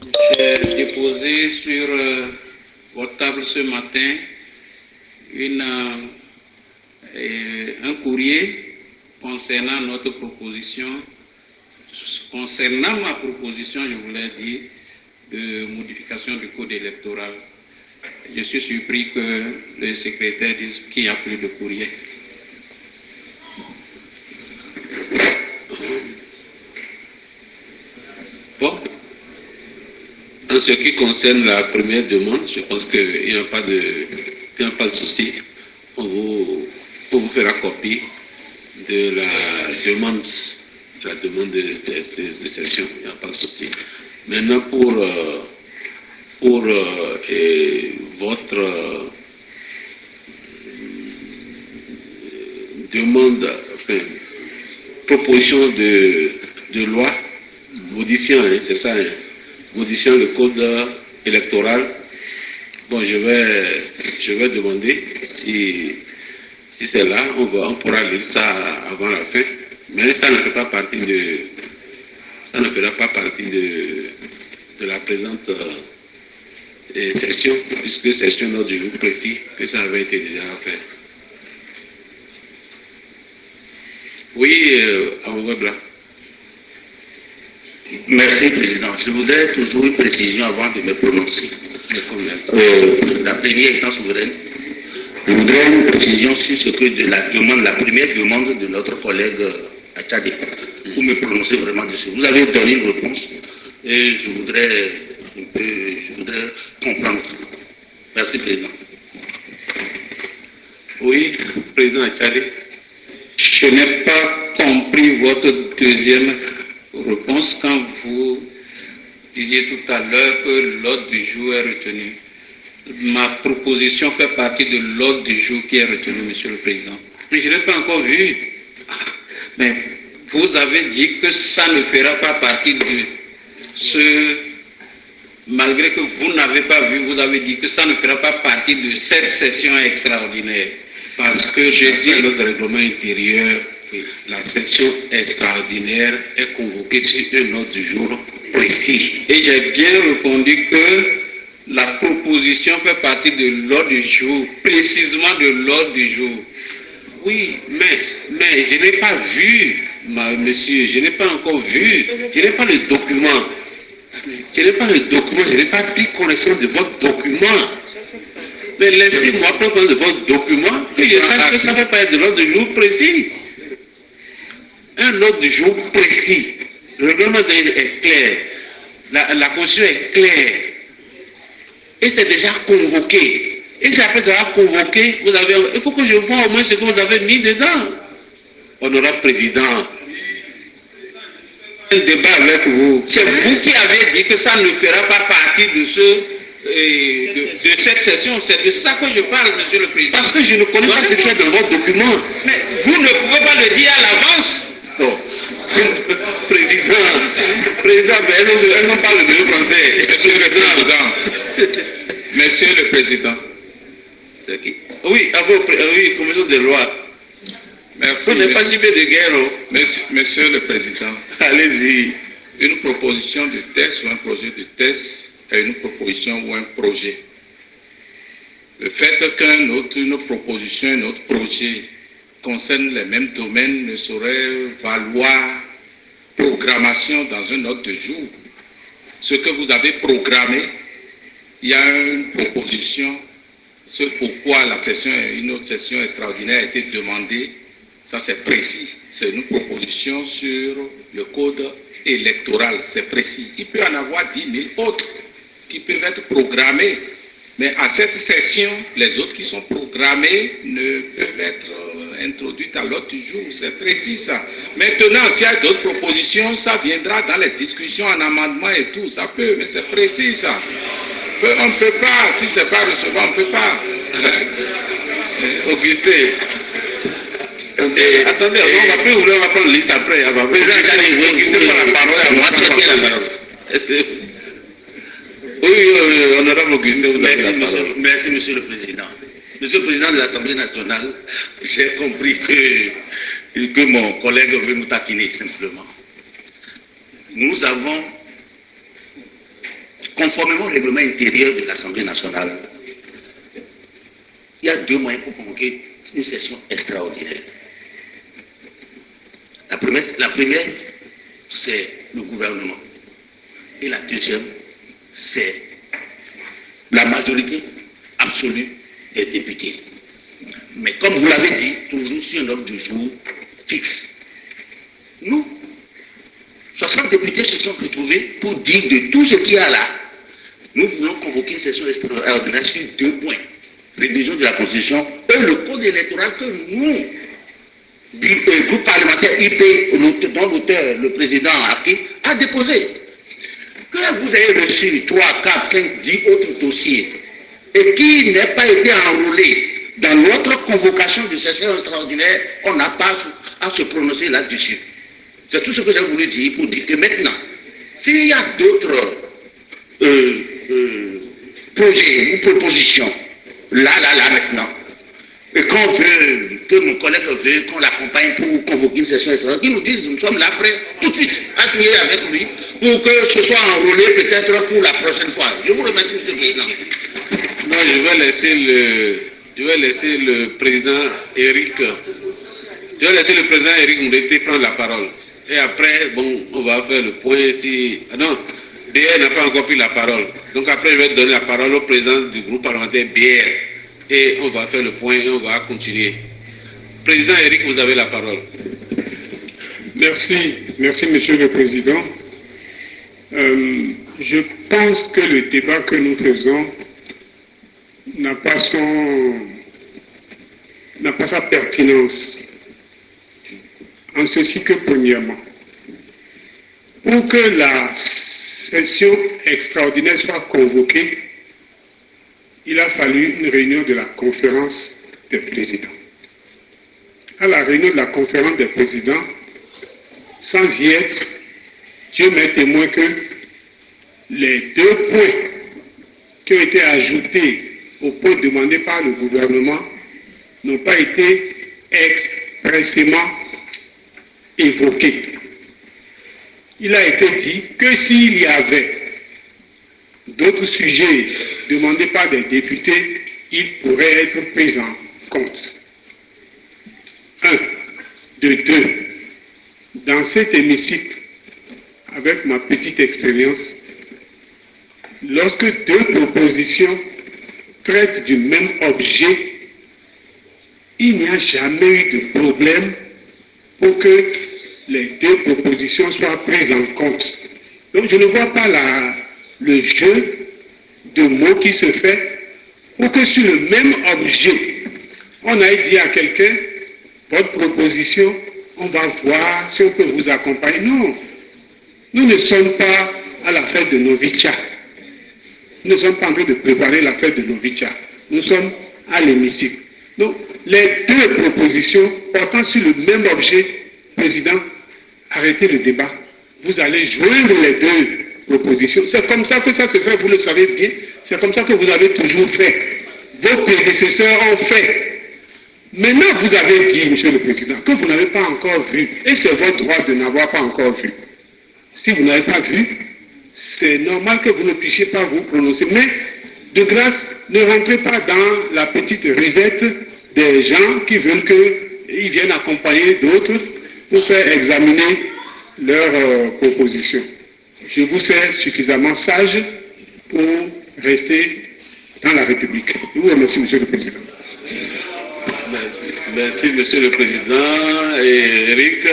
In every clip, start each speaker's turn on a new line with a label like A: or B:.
A: J'ai déposé sur votre table ce matin un courrier concernant notre proposition, concernant ma proposition, je voulais dire, de modification du code électoral. Je suis surpris que le secrétaire dise qu'il n'y a plus de courrier. Bon. En ce qui concerne la première demande, je pense qu'il n'y a pas de souci. On vous fera copie de la demande de session. Il n'y a pas de souci. Maintenant, pour votre demande, enfin, proposition de loi modifiant, c'est ça, modifiant le code électoral. Bon, je vais demander si c'est là, on pourra lire ça avant la fin. Mais ça ne fera pas partie de la présente session, puisque c'est un ordre du jour précis que ça avait été déjà fait. Oui, Amouabla.
B: Merci, Président. Je voudrais toujours une précision avant de me prononcer. La première étant souveraine, je voudrais une précision sur ce que la première demande de notre collègue Achadi, pour me prononcer vraiment dessus. Vous avez donné une réponse et je voudrais comprendre. Merci, Président.
A: Oui, Président Achadi. Je n'ai pas compris votre deuxième réponse quand vous disiez tout à l'heure que l'ordre du jour est retenu. Ma proposition fait partie de l'ordre du jour qui est retenu, Monsieur le Président. Mais je n'ai pas encore vu. Mais vous avez dit que ça ne fera pas partie de ce... Malgré que vous n'avez pas vu, vous avez dit que ça ne fera pas partie de cette session extraordinaire. Parce que j'ai dit notre règlement intérieur, la session extraordinaire est convoquée sur un ordre du jour précis. Et j'ai bien répondu que la proposition fait partie de l'ordre du jour, précisément de l'ordre du jour. Oui, mais je n'ai pas vu, monsieur, je n'ai pas encore vu, je n'ai pas le document. Je n'ai pas le document, je n'ai pas pris connaissance de votre document. Mais laissez-moi prendre connaissance de votre document, que je sache que ça ne fait pas être de l'ordre du jour précis. Un ordre du jour précis. Le règlement est clair. La constitution est claire. Et c'est déjà convoqué. Et c'est après avoir convoqué, il faut que je vois au moins ce que vous avez mis dedans. Honorable Président, un débat avec vous. C'est vous qui avez dit que ça ne fera pas partie de cette session. C'est de ça que je parle, Monsieur le Président. Parce que je ne connais pas ce qu'il y a dans votre document. Mais vous ne pouvez pas le dire à l'avance. Non. Président, mais elles n'ont pas le même français.
C: Monsieur le Président. Monsieur le Président.
A: C'est qui? Oui, oui, commission de loi.
C: Merci.
A: On n'est pas cibé de guerre.
C: Monsieur le Président.
A: Allez-y.
C: Une proposition de texte ou un projet de texte est une proposition ou un projet. Le fait qu'une proposition, un autre projet concerne les mêmes domaines ne saurait valoir programmation dans un ordre de jour. Ce que vous avez programmé, il y a une proposition, ce pourquoi une autre session extraordinaire a été demandée. Ça, c'est précis. C'est une proposition sur le code électoral. C'est précis. Il peut y en avoir 10 000 autres qui peuvent être programmés. Mais à cette session, les autres qui sont programmés ne peuvent être introduites à l'ordre du jour. C'est précis, ça. Maintenant, s'il y a d'autres propositions, ça viendra dans les discussions en amendement et tout. Ça peut, mais c'est précis, ça. On ne peut pas. Si ce n'est pas recevable, on ne peut pas.
A: Augustin. Attendez, on va prendre la liste après. Augustin prend la parole. Oui, honorable Augustin, vous avez la parole.
B: Merci, Monsieur le Président. Monsieur le Président de l'Assemblée nationale, j'ai compris que mon collègue veut nous taquiner simplement. Nous avons conformément au règlement intérieur de l'Assemblée nationale, il y a 2 moyens pour convoquer une session extraordinaire. La première, c'est le gouvernement. Et la deuxième, c'est la majorité absolue des députés. Mais comme vous l'avez dit, toujours sur un ordre du jour fixe. Nous, 60 députés se sont retrouvés pour dire de tout ce qu'il y a là. Nous voulons convoquer une session extraordinaire sur 2 points. Révision de la Constitution et le code électoral que nous, le groupe parlementaire IP, dont l'auteur, le président Aki, a déposé. Que vous ayez reçu 3, 4, 5, 10 autres dossiers et qui n'ait pas été enrôlé dans notre convocation de session extraordinaire, on n'a pas à se prononcer là-dessus. C'est tout ce que j'ai voulu dire pour dire que maintenant, s'il y a d'autres projets ou propositions, là, maintenant, et qu'on veut, que mon collègue veut qu'on l'accompagne pour convoquer une session extraordinaire, ils nous disent, nous sommes là prêts tout de suite à signer avec lui pour que ce soit enrôlé peut-être pour la prochaine fois. Je vous remercie, M. le Président.
A: Non, je vais laisser le président Eric. Je vais laisser le président Eric Mouleté prendre la parole. Et après, bon, on va faire le point si... Ah non, BR n'a pas encore pris la parole. Donc après, je vais donner la parole au président du groupe parlementaire BR. Et on va faire le point et on va continuer. Président Eric, vous avez la parole.
D: Merci, Monsieur le Président. Je pense que le débat que nous faisons n'a pas sa pertinence. En ceci que, premièrement, pour que la session extraordinaire soit convoquée, il a fallu une réunion de la conférence des présidents. À la réunion de la conférence des présidents, sans y être, Dieu m'est témoin que les 2 points qui ont été ajoutés au point demandé par le gouvernement n'ont pas été expressément évoqués. Il a été dit que s'il y avait d'autres sujets demandés par des députés, ils pourraient être pris en compte. 1. De 2. Dans cet hémicycle, avec ma petite expérience, lorsque 2 propositions traitent du même objet, il n'y a jamais eu de problème pour que les 2 propositions soient prises en compte. Donc je ne vois pas le jeu de mots qui se fait pour que sur le même objet, on aille dire à quelqu'un, votre proposition, on va voir si on peut vous accompagner. Non, nous ne sommes pas à la fête de Novicia. Nous ne sommes pas en train de préparer la fête de Novicia. Nous sommes à l'hémicycle. Donc, les 2 propositions portant sur le même objet, Président, arrêtez le débat. Vous allez joindre les 2 propositions. C'est comme ça que ça se fait, vous le savez bien. C'est comme ça que vous avez toujours fait. Vos prédécesseurs ont fait. Maintenant, vous avez dit, Monsieur le Président, que vous n'avez pas encore vu. Et c'est votre droit de n'avoir pas encore vu. Si vous n'avez pas vu, c'est normal que vous ne puissiez pas vous prononcer. Mais, de grâce, ne rentrez pas dans la petite risette des gens qui veulent qu'ils viennent accompagner d'autres pour faire examiner leurs propositions. Je vous sais suffisamment sage pour rester dans la République. Je vous remercie, Monsieur le Président.
A: Merci, Monsieur le Président. Et Eric,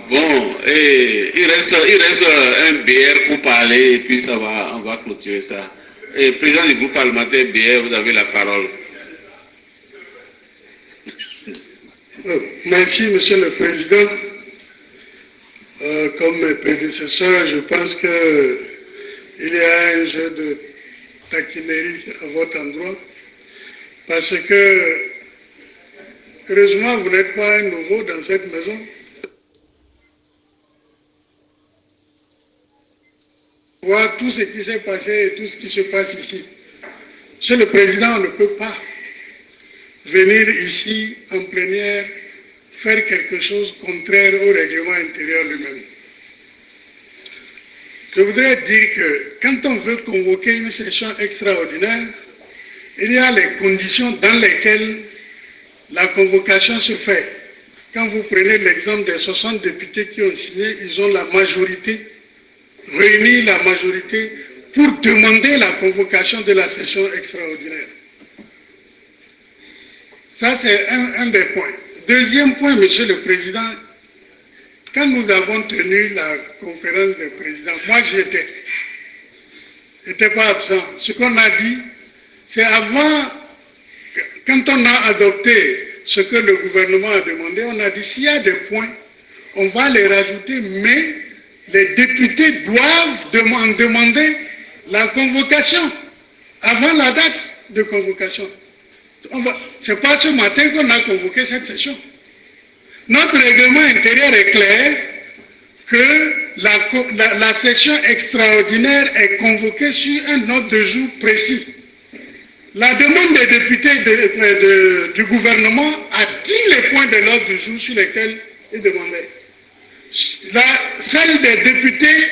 A: bon, et il reste un BR pour parler et puis on va clôturer ça. Et président du groupe parlementaire BR, vous avez la parole.
E: Merci, Monsieur le Président. Comme mes prédécesseurs, je pense qu'il y a un jeu de taquinerie à votre endroit, parce que, heureusement, vous n'êtes pas un nouveau dans cette maison. Voir tout ce qui s'est passé et tout ce qui se passe ici. Monsieur le Président, on ne peut pas venir ici en plénière faire quelque chose contraire au règlement intérieur lui-même. je voudrais dire que quand on veut convoquer une session extraordinaire, il y a les conditions dans lesquelles la convocation se fait. Quand vous prenez l'exemple des 60 députés qui ont signé, ils ont la majorité, réuni la majorité pour demander la convocation de la session extraordinaire. Ça, c'est un des points. Deuxième point, Monsieur le Président, quand nous avons tenu la conférence des présidents, moi je n'étais pas absent. Ce qu'on a dit, c'est avant, quand on a adopté ce que le gouvernement a demandé, on a dit s'il y a des points, on va les rajouter, mais les députés doivent demander la convocation avant la date de convocation. Ce n'est pas ce matin qu'on a convoqué cette session. Notre règlement intérieur est clair que la session extraordinaire est convoquée sur un ordre de jour précis. La demande des députés du gouvernement a dit les points de l'ordre du jour sur lesquels ils demandaient. Celle des députés,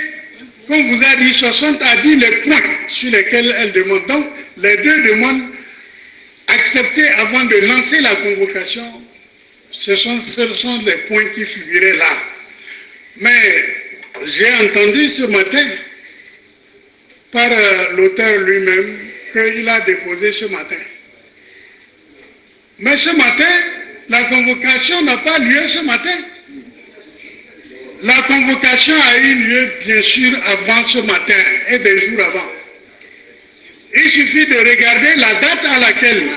E: comme vous a dit, 60 a dit les points sur lesquels elle demande. Donc, les deux demandes acceptées avant de lancer la convocation, ce sont les points qui figuraient là. Mais j'ai entendu ce matin, par l'auteur lui-même, qu'il a déposé ce matin. Mais ce matin, la convocation n'a pas lieu ce matin. La convocation a eu lieu, bien sûr, avant ce matin et des jours avant. Il suffit de regarder la date à laquelle...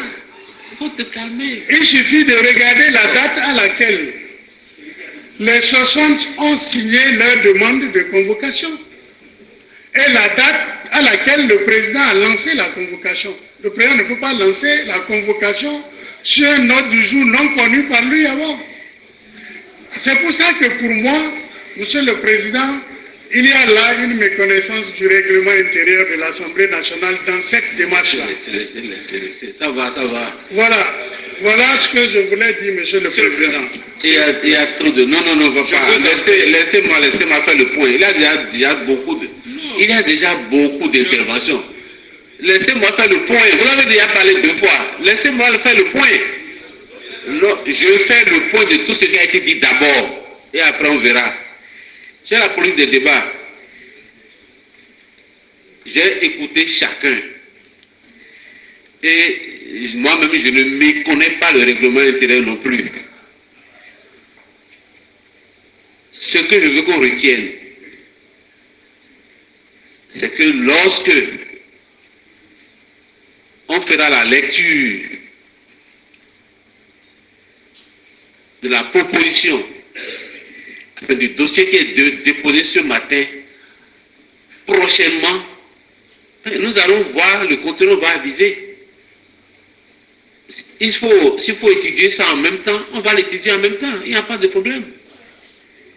A: Faut te calmer.
E: Il suffit de regarder la date à laquelle les 60 ont signé leur demande de convocation. Et la date à laquelle le président a lancé la convocation. Le président ne peut pas lancer la convocation sur un ordre du jour non connu par lui avant. C'est pour ça que pour moi, Monsieur le Président, il y a là une méconnaissance du règlement intérieur de l'Assemblée nationale dans cette démarche-là.
A: Ça va.
E: Voilà ce que je voulais dire, Monsieur le Président.
A: Il y a trop de... Non, va pas. Laissez-moi faire le point. Il y a déjà beaucoup d'interventions. Laissez-moi faire le point. Vous avez déjà parlé 2 fois. Laissez-moi faire le point. Non, je fais le point de tout ce qui a été dit d'abord. Et après, on verra. J'ai la politique des débats. J'ai écouté chacun. Et moi-même, je ne méconnais pas le règlement intérieur non plus. Ce que je veux qu'on retienne, c'est que lorsque on fera la lecture de la proposition, enfin, du dossier qui est déposé ce matin, prochainement, nous allons voir le contenu, on va aviser. S'il faut étudier ça en même temps, on va l'étudier en même temps. Il n'y a pas de problème.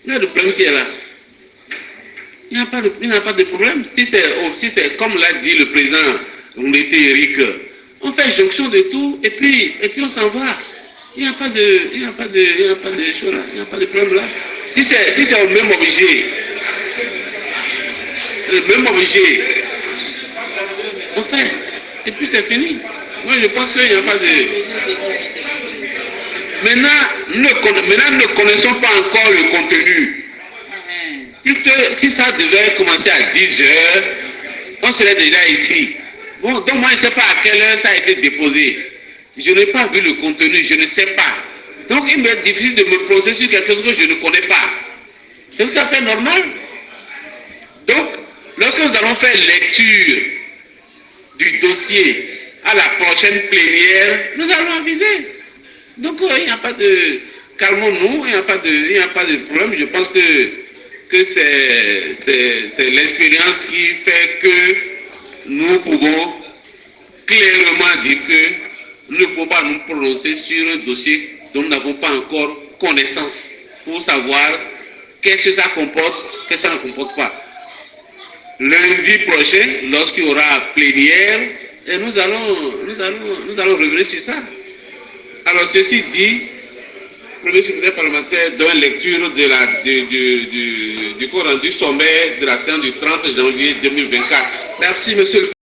A: Il y a le problème qui est là. Il n'y a pas de problème. Si c'est comme l'a dit le président Ngoulete Eric, on fait jonction de tout et puis on s'en va. Il n'y a pas de problème là. Si c'est au même objet, le même objet, on fait. Et puis c'est fini. Moi je pense qu'il n'y a pas de... Maintenant, ne connaissons pas encore le contenu. Si ça devait commencer à 10 heures, on serait déjà ici. Bon, donc moi je ne sais pas à quelle heure ça a été déposé. Je n'ai pas vu le contenu, je ne sais pas. Donc il m'est difficile de me prononcer sur quelque chose que je ne connais pas. C'est tout à fait normal. Donc, lorsque nous allons faire lecture du dossier à la prochaine plénière, nous allons aviser. Donc il n'y a pas de... Calmons-nous, il n'y a pas de problème. Je pense que c'est l'expérience qui fait que nous pouvons clairement dire que nous ne pouvons pas nous prononcer sur un dossier dont nous n'avons pas encore connaissance pour savoir qu'est-ce que ça comporte, qu'est-ce que ça ne comporte pas. Lundi prochain, lorsqu'il y aura plénière, et nous allons revenir sur ça. Alors ceci dit, premier secrétaire parlementaire donne lecture du cours rendu sommaire de la séance du 30 janvier 2024.
F: Merci, monsieur le